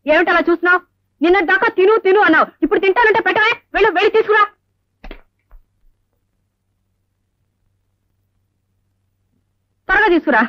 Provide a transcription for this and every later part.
ఏమిటి అలా చూస్తున్నావు? నిన్న దాకా తిను తిను అన్నావు, ఇప్పుడు తింటానంటే పెట్టవే. వెళ్ళు, వెళ్ళి తీసుకురా. త్వరగా తీసుకురా.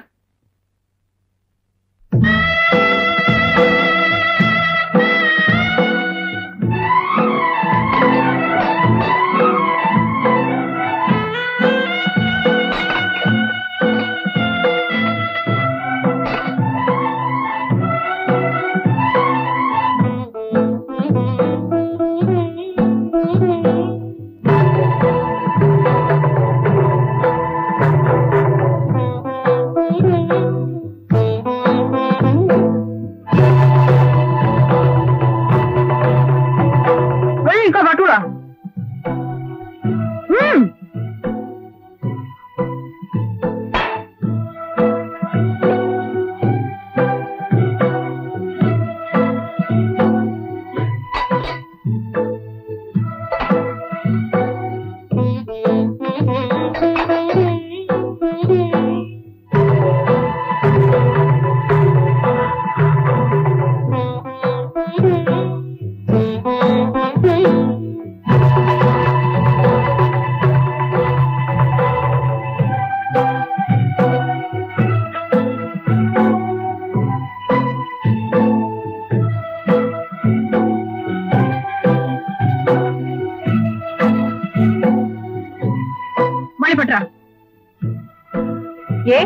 ఏ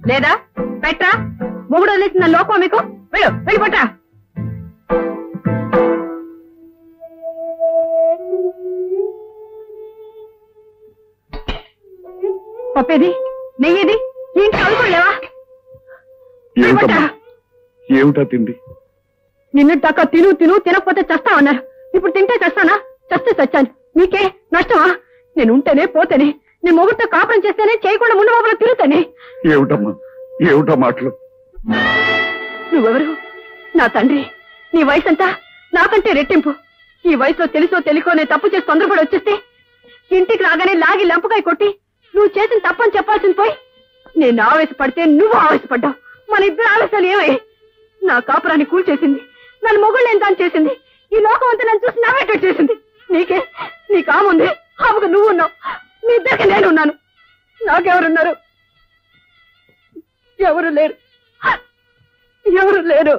లేదా పెట్టరా? మొగుడు వదిలేసిన లోకం మీకు. వెళ్ళు, వెళ్ళి పట్టరా. పప్పేది, నెయ్యేది, ఇంటి చదువుకోలేవా? ఏమిటా తిండి? నిన్నటిదాకా తిను తిను తినకపోతే చస్తావన్నారు, ఇప్పుడు తింటే చస్తానా? చస్తే చచ్చాను, నీకే నష్టమా? నేను ఉంటేనే పోతేనే, నేను మొగుడితో కాపురం చేస్తేనే, చేయకుండా ముందు బాబులో తిరుగుతానే. ఏమిటమ్మా, ఏమిటా మాటలు? నువ్వెవరు? నా తండ్రి. నీ వయసు అంతా నాకంటే రెట్టింపు. ఈ వయసులో తెలుసో తెలియకో నేను తప్పు చేసి తొందరపడి వచ్చేస్తే ఇంటికి రాగానే లాగి లంపకాయ కొట్టి నువ్వు చేసిన తప్పని చెప్పాల్సింది పోయి నేను ఆవేశపడితే నువ్వు ఆవేశపడ్డావు. మన ఇద్దరు ఆవేశాలు ఏమయ్యాయి? నా కాపురాన్ని కూల్చేసింది, నన్ను మొగుళ్ళేం దాన్ని చేసింది, ఈ లోకం అంతా నన్ను చూసి నవ్వేటట్టు చేసింది. నీకే నీ కాముంది, ఆమెకు నువ్వు ఉన్నావు, మీ ఇద్దరికి నేనున్నాను. నాకెవరున్నారు? ఎవరు లేరు, ఎవరు లేరు.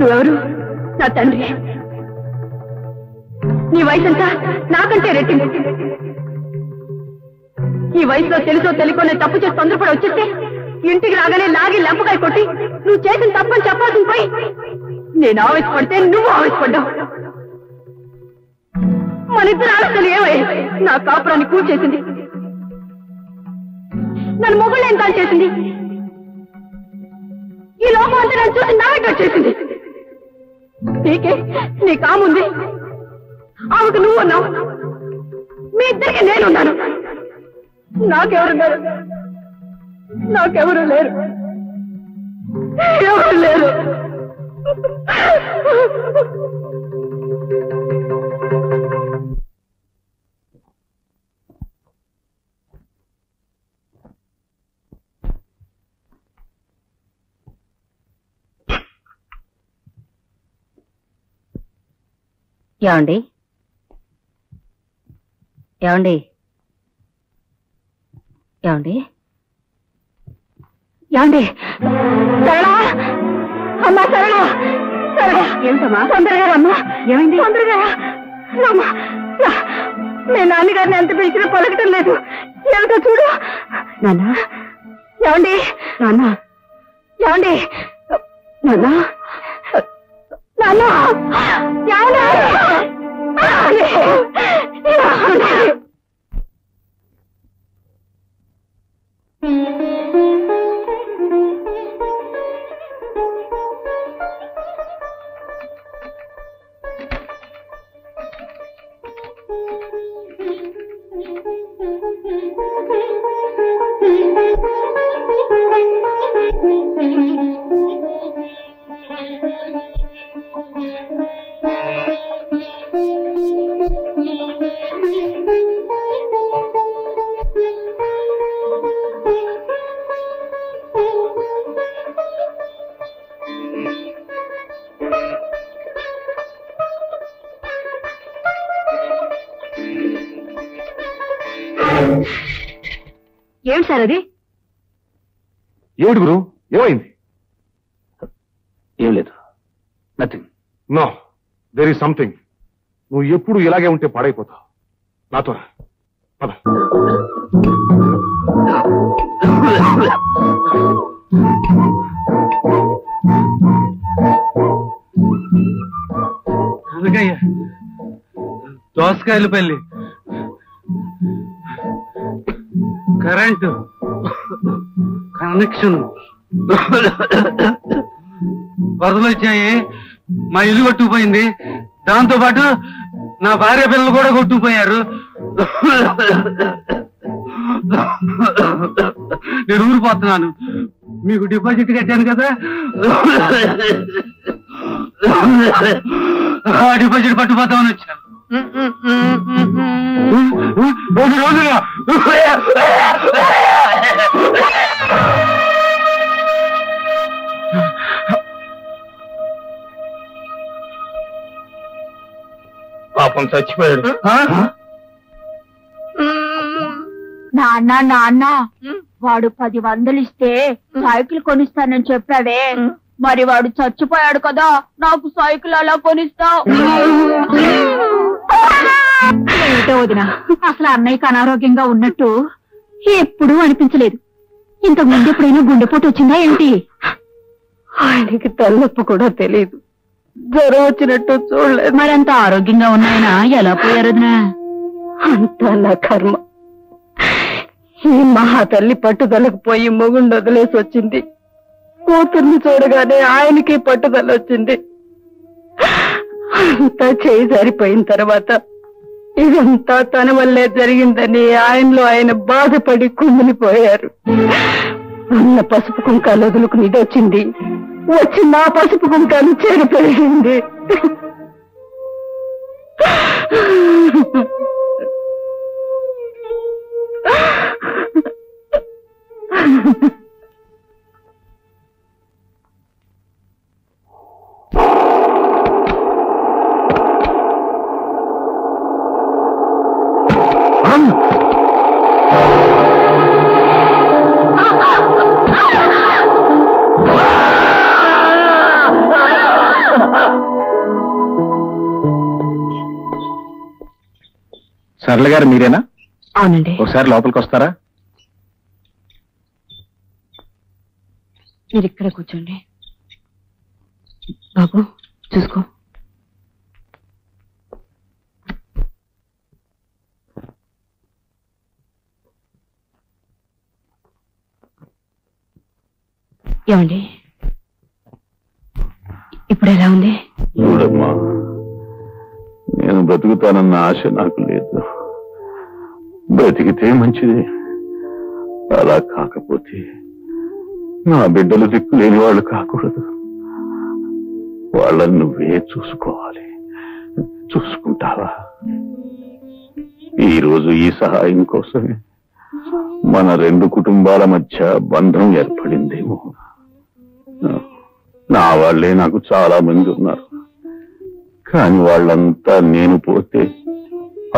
నువ్వెవరు? నా తండ్రి. నీ వయసంతా నాకంటే రెట్టింపు. ఈ వయసులో తెలుసో తెలియకో నేను తప్పు చేసి తొందరపడి వచ్చేస్తే ఇంటికి రాగానే లాగి లంపకాయ కొట్టి నువ్వు చేసిన తప్పని చెప్పాల్సింది పోయి నేను ఆవేశపడితే నువ్వు ఆవేశపడ్డావు. మన ఇద్దరు ఆలోచనలు ఏమయ్యాయి? నా కాపురాన్ని కూల్చేసింది, నన్ను మొగుళ్ళేం దాని చేసింది, ఈ లోపం అంతా నన్ను చూసి నవ్వేటట్టు చేసింది. నీకే నీ కాముంది, ఆమెకు నువ్వు ఉన్నావు, మీ ఇద్దరికి నేనున్నాను. నాకెవరున్నారు? నాకెవరు లేరు, ఎవరు లేరు. ఏమండి, ఏమండి, ఏమండి, ఏమండి? సరళా, అమ్మా సరళా, సరళా. ఏమిటమ్మా? తొందరగా రమ్మా. ఏమైంది? తొందరగా రమ్మా. మీ నాన్నగారిని ఎంత పిలిచినా పలకటం లేదు. ఏమిటో చూడు. నాన్న, ఏమండి? నాన్న, ఏమండి? నాన్న, నాన్న, ఏమండి? ఏమిటి సార్ అది? ఏమిటి గురు, ఏమైంది? ఏం లేదు, nothing. No, there is something. నువ్వు ఎప్పుడు ఇలాగే ఉంటే పాడైపోతావు. నాతో రా, పద. దోసకాయల పల్లి కరెంటు కనెక్షన్ వరదలు వచ్చాయి, మా ఇల్లు కొట్టుకుపోయింది, దాంతో పాటు నా భార్య పిల్లలు కూడా కొట్టుకుపోయారు. నేను ఊరిపోతున్నాను. మీకు డిపాజిట్ కట్టాను కదా, ఆ డిపాజిట్ పట్టుపోతామని వచ్చాను. పాపం చచ్చిపోయాడు. నాన్న నాన్న, వాడు 10 ఇస్తే సైకిల్ కొనిస్తానని చెప్పావే, మరి వాడు చచ్చిపోయాడు కదా, నాకు సైకిల్ అలా కొనిస్తావు? ఏమిటో వదినా, అసలు అన్నయ్యకి అనారోగ్యంగా ఉన్నట్టు ఎప్పుడూ అనిపించలేదు. ఇంతకు ముందు ఎప్పుడైనా గుండెపోటు వచ్చిందా ఏంటి? ఆయనకి తలనొప్పి కూడా తెలియదు, జ్వరం వచ్చినట్టు చూడలేదు. మరంత ఆరోగ్యంగా ఉన్నాయన ఎలా పోయారు వదినా? అంతా నా కర్మ. ఈ మహా తల్లి పట్టుదలకు పోయి మొగుండు వదిలేసి వచ్చింది. కూతుర్ని చూడగానే ఆయనకి పట్టుదల వచ్చింది. అంతా చేయి సరిపోయిన తర్వాత ఇదంతా తన వల్లే జరిగిందని ఆయనలో ఆయన బాధపడి కుమిలిపోయారు. ఉన్న పసుపు కుంకాలు వదులుకుని ఇది వచ్చింది, వచ్చి నా పసుపు కుంకాలు చెరిపోయింది. సరళ గారు మీరేనా? అవునండి. ఒకసారి లోపలికి వస్తారా? మీరు ఇక్కడ కూర్చోండి. బాబు చూసుకో. ఏమండి, ఇప్పుడు ఎలా ఉంది? చూడమ్మా, నేను బ్రతుకుతానన్న ఆశ నాకు లేదు. బ్రతికితే మంచిది, అలా కాకపోతే నా బిడ్డలు దిక్కు లేని వాళ్ళు కాకూడదు. వాళ్ళని నువ్వే చూసుకోవాలి. చూసుకుంటావా? ఈరోజు ఈ సహాయం కోసమే మన 2 కుటుంబాల మధ్య బంధం ఏర్పడిందేమో. నా వాళ్ళే నాకు చాలా మంది ఉన్నారు, కానీ వాళ్ళంతా నేను పోతే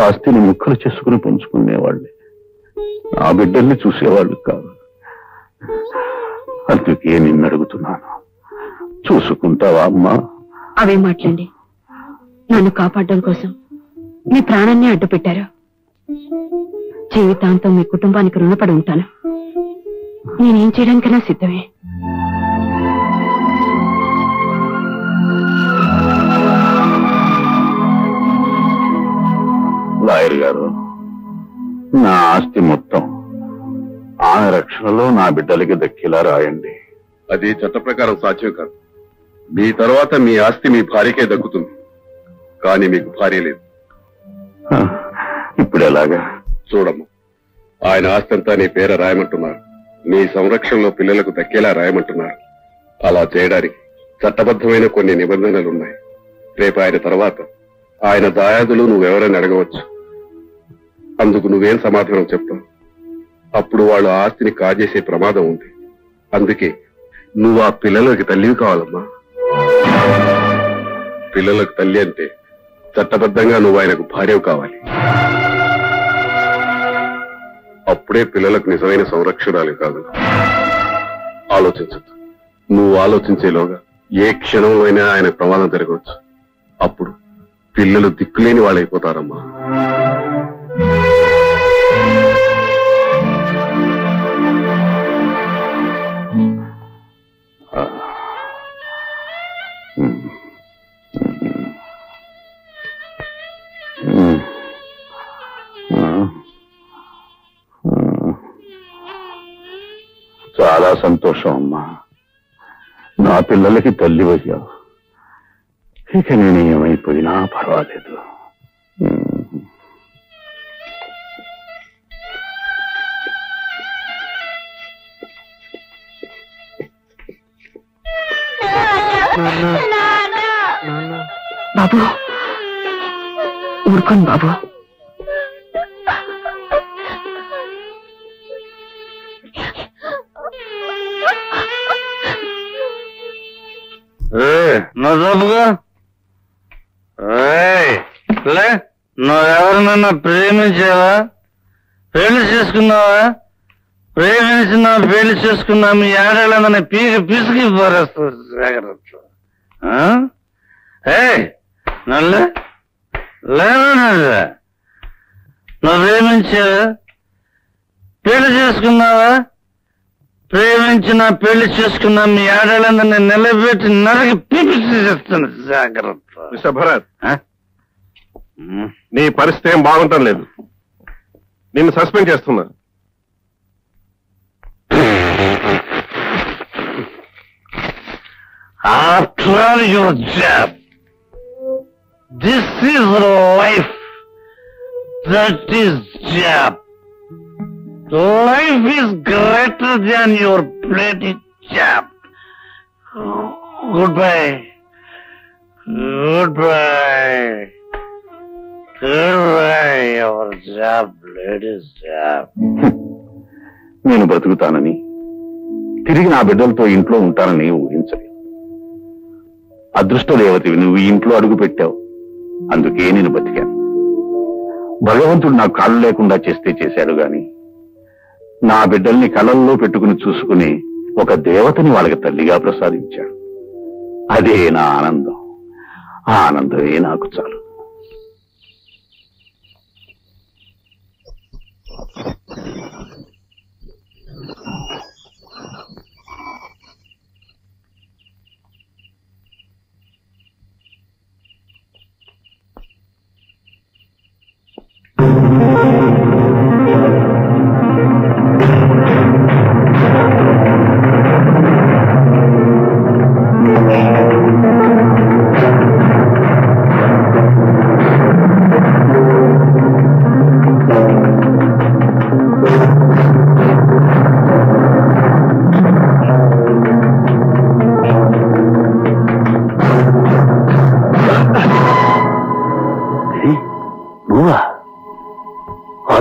ఆస్తిని ముక్కలు చేసుకుని పంచుకునేవాళ్ళే, నా బిడ్డల్ని చూసేవాళ్ళు కాదు. అందుకే నిన్ను అడుగుతున్నాను, చూసుకుంటావా అమ్మా? అవే మాట్లాడండి. నన్ను కాపాడడం కోసం మీ ప్రాణాన్ని అడ్డు పెట్టారు. జీవితాంతం మీ కుటుంబానికి రుణపడి ఉంటాను. నేనేం చేయడానికైనా సిద్ధమే. లాయర్ గారు, నా ఆస్తి మొత్తం ఆమె రక్షణలో నా బిడ్డలకి దక్కేలా రాయండి. అది చట్ట ప్రకారం సాధ్యం కాదు. మీ తర్వాత మీ ఆస్తి మీ భార్యకే దక్కుతుంది, కానీ మీకు భార్య లేదు. ఇప్పుడు ఎలాగా? చూడమ్మా, ఆయన ఆస్తి అంతా నీ పేర రాయమంటున్నారు. నీ సంరక్షణలో పిల్లలకు దక్కేలా రాయమంటున్నారు. అలా చేయడానికి చట్టబద్ధమైన కొన్ని నిబంధనలున్నాయి. రేపు ఆయన తర్వాత ఆయన దాయాదులు నువ్వెవరని అడగవచ్చు. అందుకు నువ్వేం సమాధానం చెప్తావు? అప్పుడు వాళ్ళు ఆస్తిని కాజేసే ప్రమాదం ఉంది. అందుకే నువ్వు ఆ పిల్లలకి తల్లివి కావాలమ్మా. పిల్లలకు తల్లి అంటే చట్టబద్ధంగా నువ్వు ఆయనకు భార్యవు కావాలి. అప్పుడే పిల్లలకు నిజమైన సంరక్షణాలు కాదు. ఆలోచించద్దు. నువ్వు ఆలోచించేలోగా ఏ క్షణంలో అయినా ఆయన ప్రమాదం జరగవచ్చు. అప్పుడు పిల్లలు దిక్కులేని వాళ్ళైపోతారమ్మా. చాలా సంతోషం అమ్మా. నా పిల్లలకి తల్లి అయ్యావు. ఇక నేను ఏమైపోయినా పర్వాలేదు. బాబు ఊరుకోండి బాబు. నువ్వుగా నువ్వెవరినన్నా ప్రేమించావా? పెళ్లి చేసుకున్నావా? ప్రేమించినా పెళ్లి చేసుకున్నా మీ ఆడేళ్ళందరినీ పిసికి పారేస్తారు. జాగ్రత్త. నల్లే లేదా? నువ్వు ప్రేమించావా? పెళ్లి చేసుకున్నావా? ప్రేమించిన పెళ్లి చేసుకున్నా మీ ఆడేళ్ళందరినీ నిలబెట్టి నరకి పిలిచి చేస్తాను. జాగ్రత్త. మిస్టర్ భరత్, నీ పరిస్థితి ఏం బాగుంటం లేదు. నిన్ను సస్పెండ్ చేస్తున్నా. After all your job, this is life. That is job. Life is greater than your bloody job. Goodbye. Goodbye. Goodbye, your job, bloody job. నేను బ్రతుకుతానని, తిరిగి నా బిడ్డలతో ఇంట్లో ఉంటానని ఊహించలేదు. అదృష్ట దేవతవి నువ్వు ఈ ఇంట్లో అడుగు పెట్టావు. అందుకే నేను బతికాను. భగవంతుడు నాకు కాళ్ళు లేకుండా చేస్తే చేశాడు గాని నా బిడ్డల్ని కళ్ళల్లో పెట్టుకుని చూసుకుని ఒక దేవతని వాళ్ళకి తల్లిగా ప్రసాదించాడు. అదే నా ఆనందం. ఆ ఆనందమే నాకు చాలు.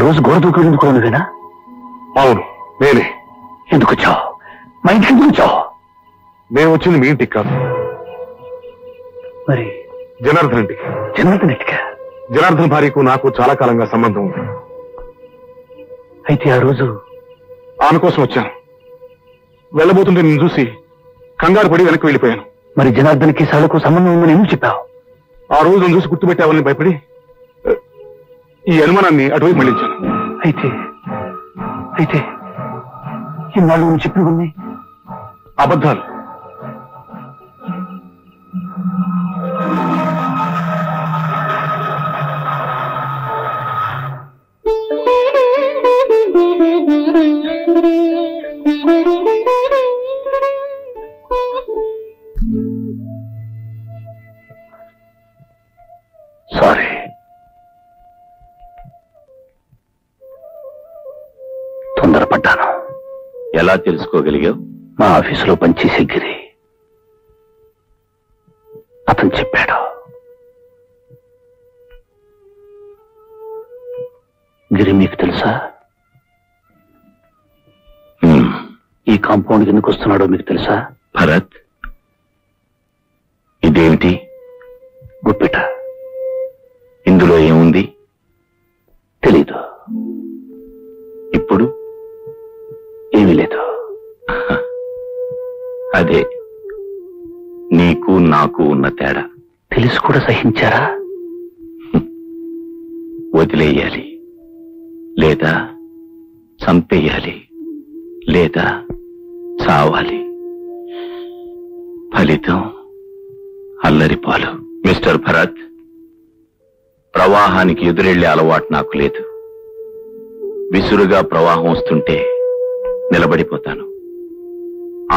రోజు గోడ దూకుడుకునేనా? అవును, నేనే. ఎందుకు వచ్చావు? మా ఇంటికి ఎందుకు వచ్చావు? నేను వచ్చింది మీ ఇంటికి కాదు, మరి జనార్దన్ ఇంటికి. జనార్దన్ ఇంటికా? జనార్దన్ భార్యకు నాకు చాలా కాలంగా సంబంధం ఉంది. అయితే ఆ రోజు ఆమె కోసం వచ్చాను. వెళ్ళబోతుంటే నేను చూసి కంగారు పడి వెనక్కి వెళ్ళిపోయాను. మరి జనార్దన్కి సాలకు సంబంధం ఉందని ఎందుకు చెప్పావు? ఆ రోజు నన్ను చూసి గుర్తుపెట్టావని భయపడి ఈ అనుమానాన్ని అటువైపు మళ్లించాను. అయితే ఇన్నాళ్ళు నువ్వు చెప్పినవన్నీ అబద్ధాలు. సారీ. తొందరపడ్డాను. ఎలా తెలుసుకోగలిగావు? మా ఆఫీసులో పనిచేసే గిరి అతను చెప్పాడు. గిరి మీకు తెలుసా? ఈ కాంపౌండ్కి ఎందుకు వస్తున్నాడో మీకు తెలుసా? భరత్, ఇదేమిటి? గుప్పిట. ఇందులో ఏముంది? తెలీదు. ఇప్పుడు ఏమీ లేదు. అదే నీకు నాకు ఉన్న తేడా. తెలిసి కూడా సహించారా? వదిలేయాలి, లేదా చంపేయాలి, లేదా చావాలి. ఫలితం అల్లరిపాలు. మిస్టర్ భరత్, ప్రవాహానికి ఎదురెళ్లే అలవాటు నాకు లేదు. విసురుగా ప్రవాహం వస్తుంటే నిలబడిపోతాను.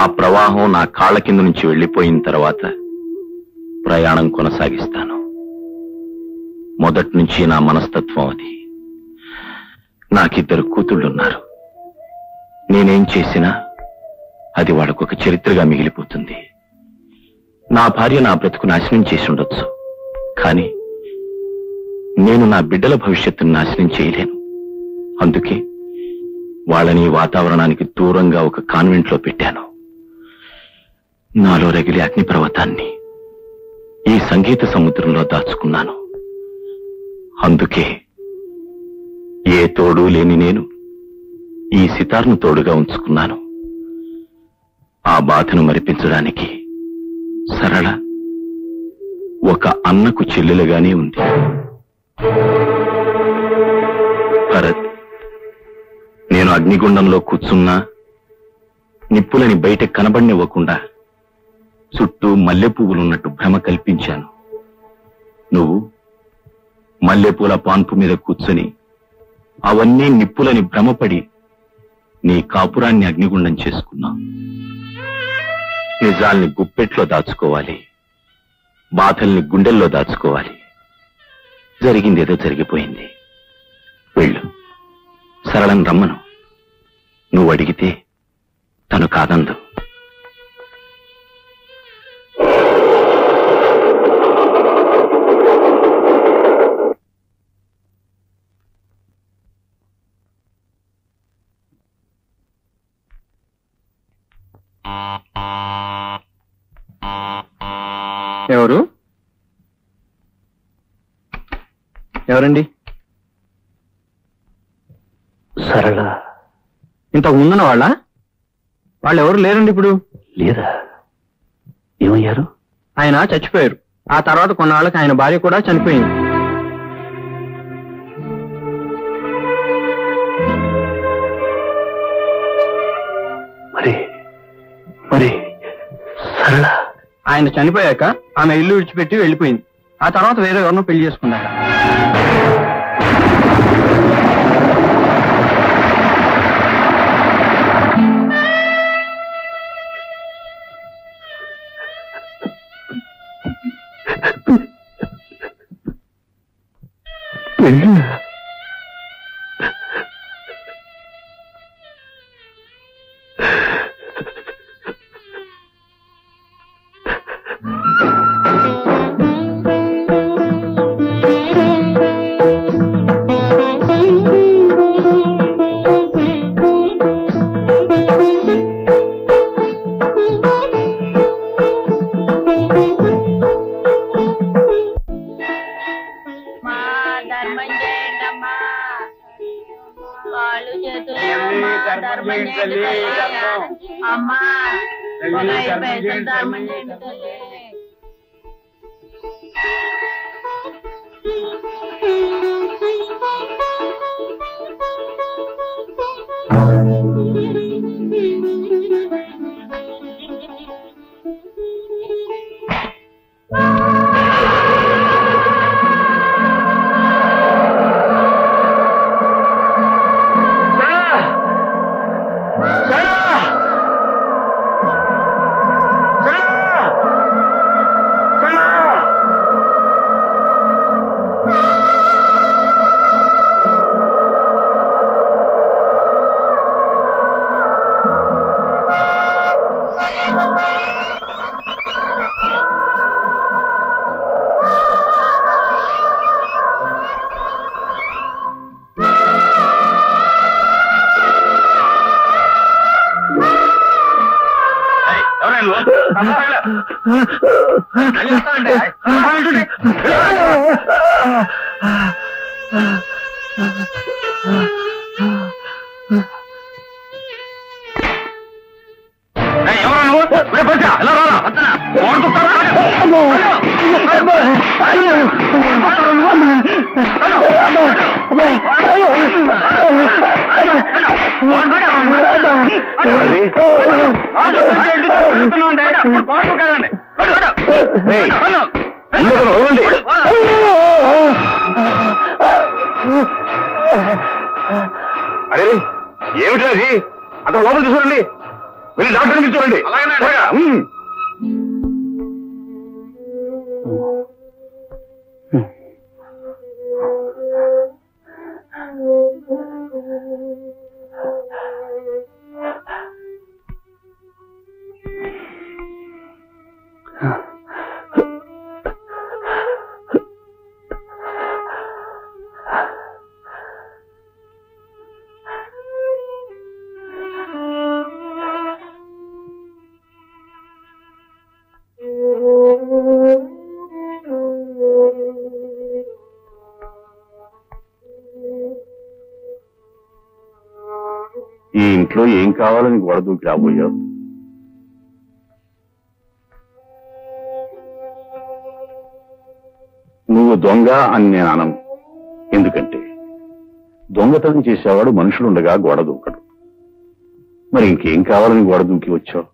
ఆ ప్రవాహం నా కాళ్ల కింద నుంచి వెళ్లిపోయిన తర్వాత ప్రయాణం కొనసాగిస్తాను. మొదటి నుంచి నా మనస్తత్వం అది. నాకిద్దరు కూతుళ్ళున్నారు. నేనేం చేసినా అది వాళ్ళకొక చరిత్రగా మిగిలిపోతుంది. నా భార్య నా బ్రతుకు నాశనం చేసి ఉండొచ్చు, కానీ నేను నా బిడ్డల భవిష్యత్తును నాశనం చేయలేను. అందుకే వాళ్ళని వాతావరణానికి దూరంగా ఒక కాన్వెంట్లో పెట్టాను. నాలో రగిలే అగ్నిపర్వతాన్ని ఈ సంగీత సముద్రంలో దాచుకున్నాను. అందుకే ఏ తోడు లేని నేను ఈ సితార్ను తోడుగా ఉంచుకున్నాను. ఆ బాధను మరిపించడానికి సరళ ఒక అన్నకు చెల్లెలుగానే ఉంది. భరత్, నేను అగ్నిగుండంలో కూర్చున్నా నిప్పులని బయట కనబడినివ్వకుండా చుట్టూ మల్లె పువ్వులున్నట్టు భ్రమ కల్పించాను. నువ్వు మల్లెపూల పాన్పు మీద కూర్చొని అవన్నీ నిప్పులని భ్రమపడి నీ కాపురాన్ని అగ్నిగుండం చేసుకున్నావు. నిజాల్ని గుప్పెట్లో దాచుకోవాలి, బాధల్ని గుండెల్లో దాచుకోవాలి. జరిగిందేదో జరిగిపోయింది. వెళ్ళు, సరళను రమ్మను. నువ్వు అడిగితే తను కాదందు. ఎవరు? ఎవరండి? సరళ. ఇంతకు ముందున్న వాళ్ళు ఎవరు లేరండి ఇప్పుడు? లేదా? ఏమయ్యారు? ఆయన చచ్చిపోయారు. ఆ తర్వాత కొన్నాళ్ళకి ఆయన భార్య కూడా చనిపోయింది. మరి సరళ ఆయన చనిపోయాక ఆమె ఇల్లు విడిచిపెట్టి వెళ్ళిపోయింది. ఆ తర్వాత వేరే ఎవరినో పెళ్లి చేసుకున్నాడు. అరే ఏమిటి అది? అక్కడ లోపల చూడండి, వెళ్ళి డాక్టర్ని పిలుచుకోండి. ఈ ఇంట్లో ఏం కావాలని గోడ దూకి రాబోయావు? నువ్వు దొంగ అని నేను అనను. ఎందుకంటే దొంగతనం చేసేవాడు మనుషులుండగా గోడ దూకడు. మరి ఇంకేం కావాలని గోడ దూకి వచ్చావు?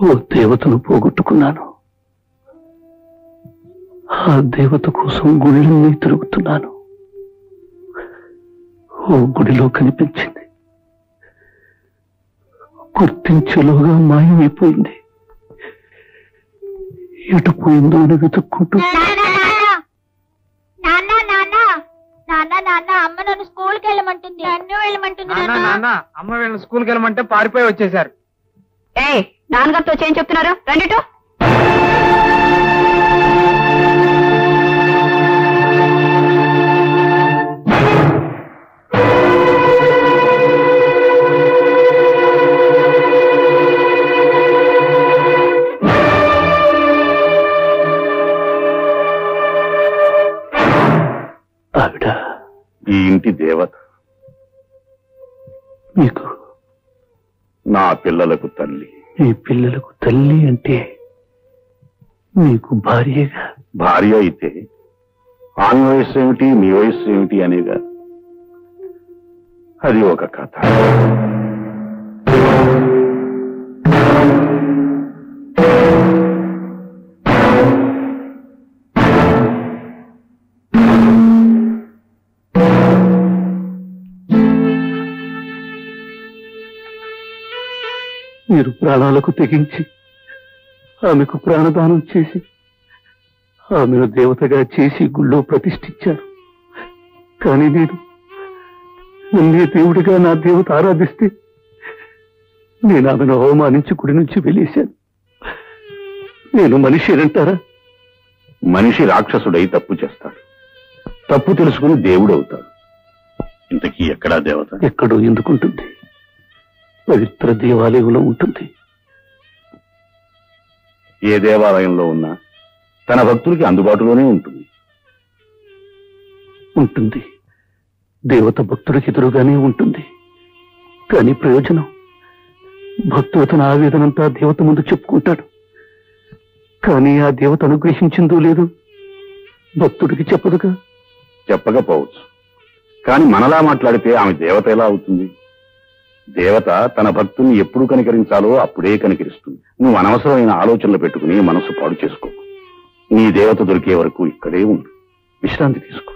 ఓ దేవతను పోగొట్టుకున్నాను. ఆ దేవత కోసం గుళ్ళన్నీ తిరుగుతున్నాను. ఓ గుడిలో కనిపించింది, గుర్తించేలోగా మాయమైపోయింది. ఎటు పోయిందో అని వెతుక్కుంటూ అమ్మ నన్ను స్కూల్కి వెళ్ళమంటుంది. నన్ను వెళ్ళమంటుంది. అమ్మ వీళ్ళని స్కూల్కి వెళ్ళమంటే పారిపోయి వచ్చేసారు. నాన్నగారితో చేయం చెప్తున్నారు, రండిటో. ఆవిడ ఈ ఇంటి దేవత, మీకు నా పిల్లలకు తల్లి. మీ పిల్లలకు తల్లి అంటే మీకు భార్యగా? భార్య అయితే ఆమె వయస్సు ఏమిటి, మీ వయస్సు ఏమిటి అనేగా. అది ఒక కథ. మీరు ప్రాణాలకు తెగించి ఆమెకు ప్రాణదానం చేసి ఆమెను దేవతగా చేసి గుళ్ళో ప్రతిష్ఠించారు. కానీ నేను నన్నే దేవుడిగా నా దేవత ఆరాధిస్తే నేను ఆమెను అవమానించి గుడి నుంచి వెళ్ళేశాను. నేను మనిషినంటారా? మనిషి రాక్షసుడై తప్పు చేస్తాడు, తప్పు తెలుసుకుని దేవుడు అవుతాడు. ఇంతకీ ఎక్కడా దేవత? ఎక్కడో ఎందుకుంటుంది? పవిత్ర దేవాలయంలో ఉంటుంది. ఏ దేవాలయంలో ఉన్నా తన భక్తులకి అందుబాటులోనే ఉంటుంది. ఉంటుంది, దేవత భక్తుడికి ఎదురుగానే ఉంటుంది. కానీ ప్రయోజనం? భక్తుడు తన ఆవేదనంతా దేవత ముందు చెప్పుకుంటాడు. కానీ ఆ దేవత అనుగ్రహించిందో లేదు భక్తుడికి చెప్పదుగా. చెప్పకపోవచ్చు, కానీ మనలా మాట్లాడితే ఆమె దేవత ఎలా అవుతుంది? దేవత తన భక్తుల్ని ఎప్పుడు కనికరించాలో అప్పుడే కనికరిస్తుంది. నువ్వు అనవసరమైన ఆలోచనలు పెట్టుకుని మనసు పాడు చేసుకో. నీ దేవత దొరికే వరకు ఇక్కడే ఉండు, విశ్రాంతి తీసుకో.